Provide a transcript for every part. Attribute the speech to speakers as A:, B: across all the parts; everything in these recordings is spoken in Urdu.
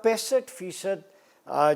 A: 65%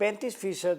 A: 35%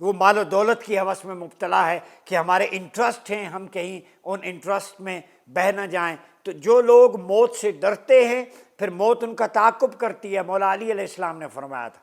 A: وہ مال و دولت کی ہوس میں مبتلا ہے کہ ہمارے انٹرسٹ ہیں، ہم کہیں ان انٹرسٹ میں بہہ نہ جائیں۔ تو جو لوگ موت سے ڈرتے ہیں پھر موت ان کا تعاقب کرتی ہے۔ مولا علی علیہ السلام نے فرمایا تھا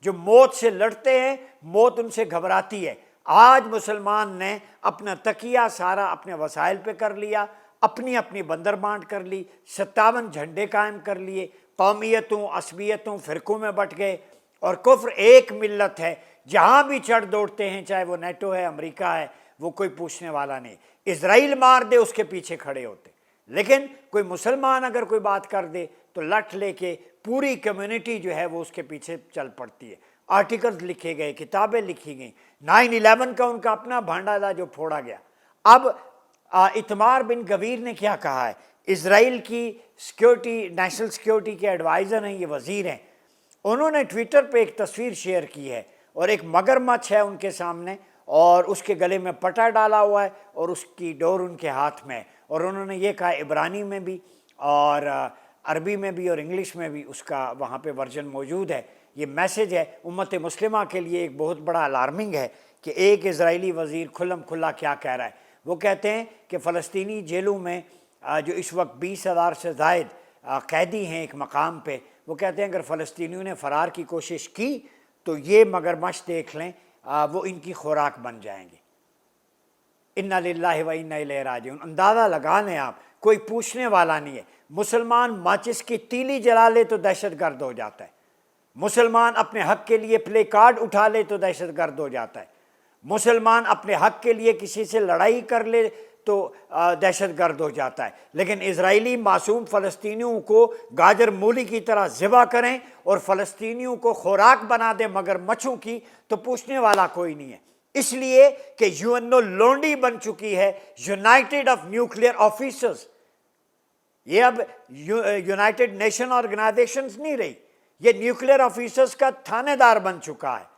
A: جو موت سے لڑتے ہیں موت ان سے گھبراتی ہے۔ آج مسلمان نے اپنا تکیہ سارا اپنے وسائل پہ کر لیا، اپنی اپنی بندر بانٹ کر لی، 57 جھنڈے قائم کر لیے، قومیتوں عصبیتوں فرقوں میں بٹ گئے، اور کفر ایک ملت ہے، جہاں بھی چڑھ دوڑتے ہیں، چاہے وہ نیٹو ہے، امریکہ ہے، وہ کوئی پوچھنے والا نہیں۔ اسرائیل مار دے اس کے پیچھے کھڑے ہوتے، لیکن کوئی مسلمان اگر کوئی بات کر دے تو لٹ لے کے پوری کمیونٹی جو ہے وہ اس کے پیچھے چل پڑتی ہے۔ آرٹیکلز لکھے گئے، کتابیں لکھی گئیں، 9/11 کا ان کا اپنا بھانڈا تھا جو پھوڑا گیا۔ اب اتمار بن گویر نے کیا کہا ہے؟ اسرائیل کی سیکیورٹی، نیشنل سیکیورٹی کے ایڈوائزر ہیں، یہ وزیر ہیں، انہوں نے ٹویٹر پہ ایک تصویر شیئر کی ہے اور ایک مگرمچھ ہے ان کے سامنے اور اس کے گلے میں پٹا ڈالا ہوا ہے اور اس کی ڈور ان کے ہاتھ میں ہے، اور انہوں نے یہ کہا عبرانی میں بھی اور عربی میں بھی اور انگلش میں بھی اس کا وہاں پہ ورژن موجود ہے۔ یہ میسج ہے امت مسلمہ کے لیے ایک بہت بڑا الارمنگ ہے کہ ایک اسرائیلی وزیر کھلم کھلا کیا کہہ رہا ہے۔ وہ کہتے ہیں کہ فلسطینی جیلوں میں جو اس وقت 20,000 سے زائد قیدی ہیں ایک مقام پہ، وہ کہتے ہیں اگر فلسطینیوں نے فرار کی کوشش کی تو یہ مگرمچھ دیکھ لیں وہ ان کی خوراک بن جائیں گے۔ انا للہ و انا الیہ راجعون۔ اندازہ لگا لیں آپ، کوئی پوچھنے والا نہیں ہے۔ مسلمان ماچس کی تیلی جلا لے تو دہشت گرد ہو جاتا ہے، مسلمان اپنے حق کے لیے پلے کارڈ اٹھا لے تو دہشت گرد ہو جاتا ہے، مسلمان اپنے حق کے لیے کسی سے لڑائی کر لے تو دہشت گرد ہو جاتا ہے، لیکن اسرائیلی معصوم فلسطینیوں کو گاجر مولی کی طرح ذبح کریں اور فلسطینیوں کو خوراک بنا دیں مگر مچھوں کی تو پوچھنے والا کوئی نہیں ہے۔ اس لیے کہ UN لونڈی بن چکی ہے، یونائٹڈ آف نیوکلیئر آفیسرز۔ یہ اب یونائٹڈ نیشن آرگنائزیشنز نہیں رہی، یہ نیوکلیئر آفیسرز کا تھانے دار بن چکا ہے۔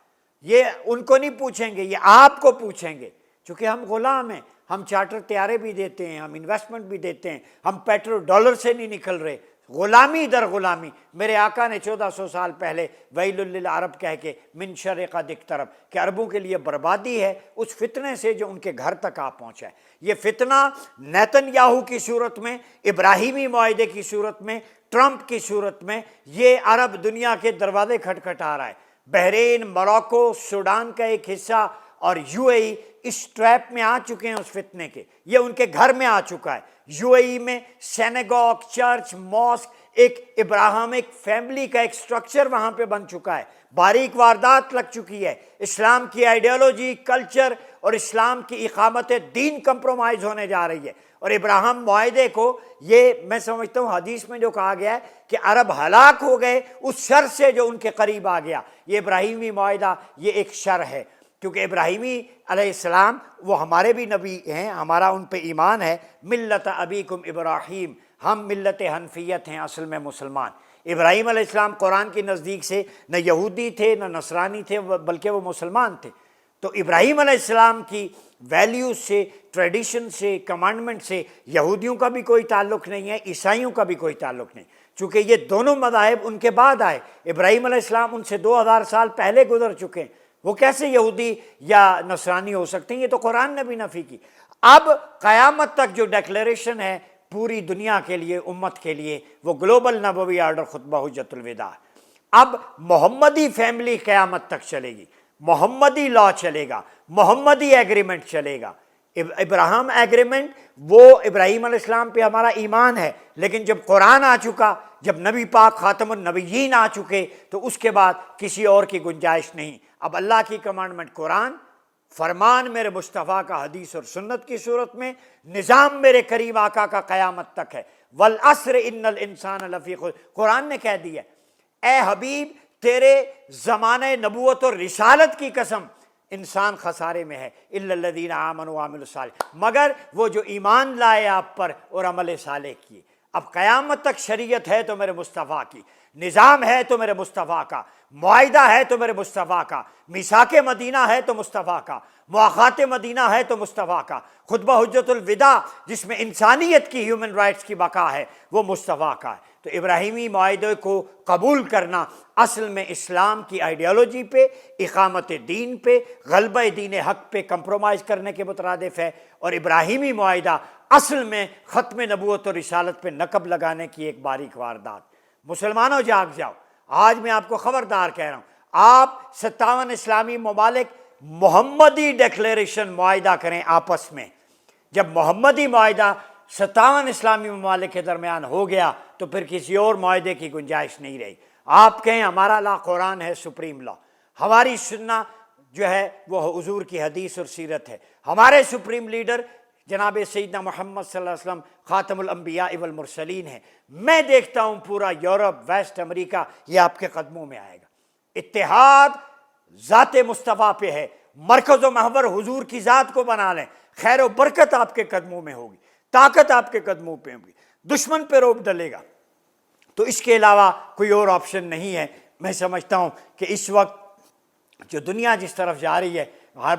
A: یہ ان کو نہیں پوچھیں گے، یہ آپ کو پوچھیں گے، چونکہ ہم غلام ہیں۔ ہم چارٹر طیارے بھی دیتے ہیں، ہم انویسٹمنٹ بھی دیتے ہیں، ہم پیٹرول ڈالر سے نہیں نکل رہے۔ غلامی در غلامی۔ میرے آقا نے 1400 سال پہلے ویل للعرب کہہ کے من شر قد اقترب کہ عربوں کے لیے بربادی ہے اس فتنے سے جو ان کے گھر تک آ پہنچا ہے۔ یہ فتنہ نیتن یاہو کی صورت میں، ابراہیمی معاہدے کی صورت میں، ٹرمپ کی صورت میں، یہ عرب دنیا کے دروازے کھٹکھٹا رہا ہے۔ بحرین، موروکو، سوڈان کا ایک حصہ اور UAE اس ٹریپ میں آ چکے ہیں اس فتنے کے، یہ ان کے گھر میں آ چکا ہے۔ UAE میں سینیگوگ، چرچ، ماسک، ایک ابراہمک فیملی کا ایک سٹرکچر وہاں پہ بن چکا ہے، باریک واردات لگ چکی ہے، اسلام کی آئیڈیالوجی، کلچر اور اسلام کی اقامت دین کمپرومائز ہونے جا رہی ہے۔ اور ابراہم معاہدے کو یہ میں سمجھتا ہوں حدیث میں جو کہا گیا ہے کہ عرب ہلاک ہو گئے اس شر سے جو ان کے قریب آ گیا، یہ ابراہیمی معاہدہ یہ ایک شر ہے، کیونکہ ابراہیمی علیہ السلام وہ ہمارے بھی نبی ہیں، ہمارا ان پہ ایمان ہے۔ ملت ابیکم ابراہیم، ہم ملت حنفیت ہیں اصل میں مسلمان۔ ابراہیم علیہ السلام قرآن کے نزدیک سے نہ یہودی تھے نہ نصرانی تھے بلکہ وہ مسلمان تھے۔ تو ابراہیم علیہ السلام کی ویلیوز سے، ٹریڈیشن سے، کمانڈمنٹ سے یہودیوں کا بھی کوئی تعلق نہیں ہے، عیسائیوں کا بھی کوئی تعلق نہیں، چونکہ یہ دونوں مذاہب ان کے بعد آئے۔ ابراہیم علیہ السلام ان سے 2000 سال پہلے گزر چکے ہیں، وہ کیسے یہودی یا نصرانی ہو سکتے ہیں؟ یہ تو قرآن نے بھی نفی کی۔ اب قیامت تک جو ڈیکلیریشن ہے پوری دنیا کے لیے، امت کے لیے، وہ گلوبل نبوی آرڈر خطبہ حجت الوداع ہے۔ اب محمدی فیملی قیامت تک چلے گی، محمدی لا چلے گا، محمدی ایگریمنٹ چلے گا۔ ابراہم ایگریمنٹ وہ ابراہیم علیہ السلام پہ ہمارا ایمان ہے، لیکن جب قرآن آ چکا، جب نبی پاک خاتم النبیین آ چکے تو اس کے بعد کسی اور کی گنجائش نہیں۔ اب اللہ کی کمانڈمنٹ قرآن، فرمان میرے مصطفیٰ کا حدیث اور سنت کی صورت میں، نظام میرے کریم آقا کا قیامت تک ہے۔ والعصر ان الانسان لفی خسر، قرآن نے کہہ دیا اے حبیب تیرے زمانے نبوت اور رسالت کی قسم انسان خسارے میں ہے، الا الذین آمنوا وعملوا الصالحات، مگر وہ جو ایمان لائے آپ پر اور عمل صالح کیے۔ اب قیامت تک شریعت ہے تو میرے مصطفیٰ کی، نظام ہے تو میرے مصطفیٰ کا، معاہدہ ہے تو میرے مصطفیٰ کا، میثاق مدینہ ہے تو مصطفیٰ کا، مواخات مدینہ ہے تو مصطفیٰ کا، خطبہ حجت الوداع جس میں انسانیت کی، ہیومن رائٹس کی بقا ہے، وہ مصطفیٰ کا ہے۔ تو ابراہیمی معاہدے کو قبول کرنا اصل میں اسلام کی آئیڈیالوجی پہ، اقامت دین پہ، غلبہ دین حق پہ کمپرومائز کرنے کے مترادف ہے، اور ابراہیمی معاہدہ اصل میں ختم نبوت اور رسالت پہ نقب لگانے کی ایک باریک واردات۔ مسلمانوں جاگ جاؤ، آج میں آپ کو خبردار کہہ رہا ہوں، آپ 57 اسلامی ممالک محمدی ڈیکلیریشن معاہدہ کریں آپس میں۔ جب محمدی معاہدہ 57 اسلامی ممالک کے درمیان ہو گیا تو پھر کسی اور معاہدے کی گنجائش نہیں رہی۔ آپ کہیں ہمارا لا قرآن ہے سپریم لا، ہماری سنہ جو ہے وہ حضور کی حدیث اور سیرت ہے، ہمارے سپریم لیڈر جناب سیدنا محمد صلی اللہ علیہ وسلم خاتم الانبیاء والمرسلین ہیں۔ میں دیکھتا ہوں پورا یورپ، ویسٹ امریکہ، یہ آپ کے قدموں میں آئے گا۔ اتحاد ذات مصطفیٰ پہ ہے، مرکز و محور حضور کی ذات کو بنا لیں، خیر و برکت آپ کے قدموں میں ہوگی، طاقت آپ کے قدموں پہ ہوگی، دشمن پہ روب ڈلے گا۔ تو اس کے علاوہ کوئی اور آپشن نہیں ہے۔ میں سمجھتا ہوں کہ اس وقت جو دنیا جس طرف جا رہی ہے،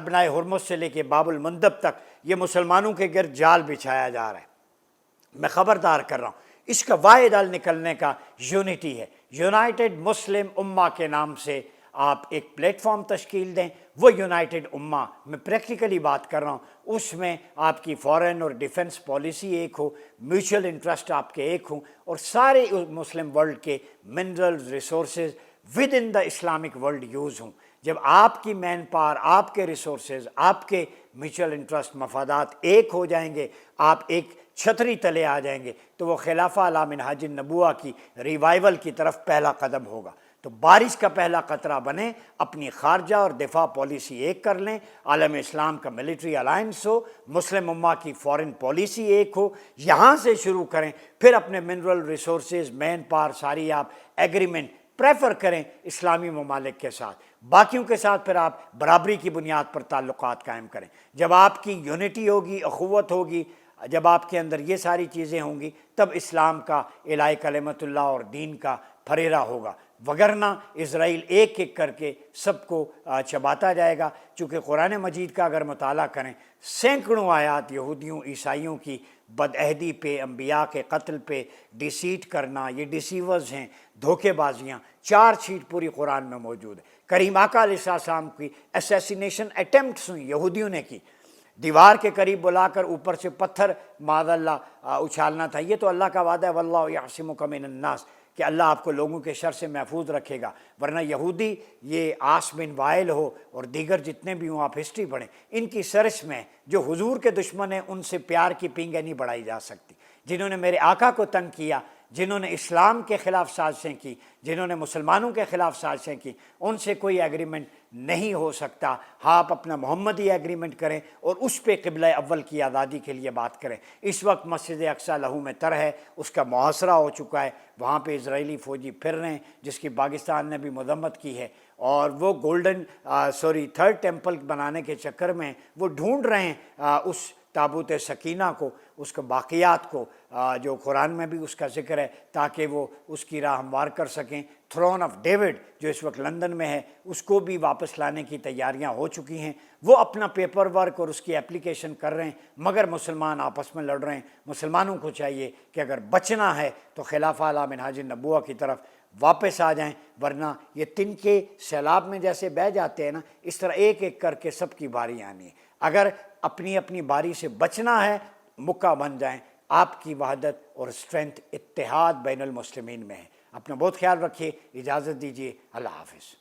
A: بنائے ہرمز سے لے کے باب المندب تک، یہ مسلمانوں کے گرد جال بچھایا جا رہا ہے۔ میں خبردار کر رہا ہوں، اس کا واحد حل نکلنے کا یونٹی ہے۔ یونائٹڈ مسلم امہ کے نام سے آپ ایک پلیٹ فارم تشکیل دیں، وہ یونائٹڈ امہ، میں پریکٹیکلی بات کر رہا ہوں، اس میں آپ کی فورن اور ڈیفنس پالیسی ایک ہو، میوچل انٹرسٹ آپ کے ایک ہوں، اور سارے مسلم ورلڈ کے minerals, resources with in the Islamic world use ہوں۔ جب آپ کی مین پاور، آپ کے ریسورسز، آپ کے میوچل انٹرسٹ، مفادات ایک ہو جائیں گے، آپ ایک چھتری تلے آ جائیں گے، تو وہ خلافہ علی منہاج النبوہ کی ریوائول کی طرف پہلا قدم ہوگا۔ تو بارش کا پہلا قطرہ بنیں، اپنی خارجہ اور دفاع پالیسی ایک کر لیں، عالم اسلام کا ملٹری الائنس ہو، مسلم امہ کی فورن پالیسی ایک ہو، یہاں سے شروع کریں، پھر اپنے منرل ریسورسز، مین پاور ساری آپ ایگریمنٹ پریفر کریں اسلامی ممالک کے ساتھ، باقیوں کے ساتھ پھر آپ برابری کی بنیاد پر تعلقات قائم کریں۔ جب آپ کی یونٹی ہوگی، اخوت ہوگی، جب آپ کے اندر یہ ساری چیزیں ہوں گی، تب اسلام کا الہی کلمت اللہ اور دین کا پھریرا ہوگا، وگرنہ اسرائیل ایک ایک کر کے سب کو چباتا جائے گا۔ چونکہ قرآن مجید کا اگر مطالعہ کریں، سینکڑوں آیات یہودیوں عیسائیوں کی بدعہدی پہ، انبیاء کے قتل پہ، ڈیسیٹ کرنا، یہ ڈیسیورز ہیں، دھوکے بازیاں، 4 چیٹ پوری قرآن میں موجود ہے۔ کریم آقا علیہ السلام کی اسیسینیشن اٹیمپٹس ہوئی، یہودیوں نے کی، دیوار کے قریب بلا کر اوپر سے پتھر معاذ اللہ اچھالنا تھا۔ یہ تو اللہ کا وعدہ ہے، واللہ یعصمک من الناس، کہ اللہ آپ کو لوگوں کے شر سے محفوظ رکھے گا۔ ورنہ یہودی، یہ عاص بن وائل ہو اور دیگر جتنے بھی ہوں، آپ ہسٹری پڑھیں، ان کی سرش میں جو حضور کے دشمن ہیں، ان سے پیار کی پینگیں نہیں بڑھائی جا سکتی۔ جنہوں نے میرے آقا کو تنگ کیا، جنہوں نے اسلام کے خلاف سازشیں کی، جنہوں نے مسلمانوں کے خلاف سازشیں کی، ان سے کوئی ایگریمنٹ نہیں ہو سکتا۔ ہاں، آپ اپنا محمدی ایگریمنٹ کریں اور اس پہ قبلہ اول کی آزادی کے لیے بات کریں۔ اس وقت مسجد اقصیٰ لہو میں تر ہے، اس کا محاصرہ ہو چکا ہے، وہاں پہ اسرائیلی فوجی پھر رہے ہیں، جس کی پاکستان نے بھی مذمت کی ہے، اور وہ تھرڈ ٹیمپل بنانے کے چکر میں وہ ڈھونڈ رہے ہیں اس تابوت سکینہ کو، اس کے باقیات کو، جو قرآن میں بھی اس کا ذکر ہے، تاکہ وہ اس کی راہ ہموار کر سکیں۔ تھرون آف ڈیوڈ جو اس وقت لندن میں ہے، اس کو بھی واپس لانے کی تیاریاں ہو چکی ہیں۔ وہ اپنا پیپر ورک اور اس کی اپلیکیشن کر رہے ہیں، مگر مسلمان آپس میں لڑ رہے ہیں۔ مسلمانوں کو چاہیے کہ اگر بچنا ہے تو خلافہ علی منہاج النبوہ کی طرف واپس آ جائیں، ورنہ یہ تنکے سیلاب میں جیسے بہہ جاتے ہیں نا، اس طرح ایک ایک کر کے سب کی باری آنی ہے۔ اگر اپنی اپنی باری سے بچنا ہے، مکہ بن جائیں۔ آپ کی وحدت اور اسٹرینتھ اتحاد بین المسلمین میں ہے۔ اپنا بہت خیال رکھیے، اجازت دیجیے، اللہ حافظ۔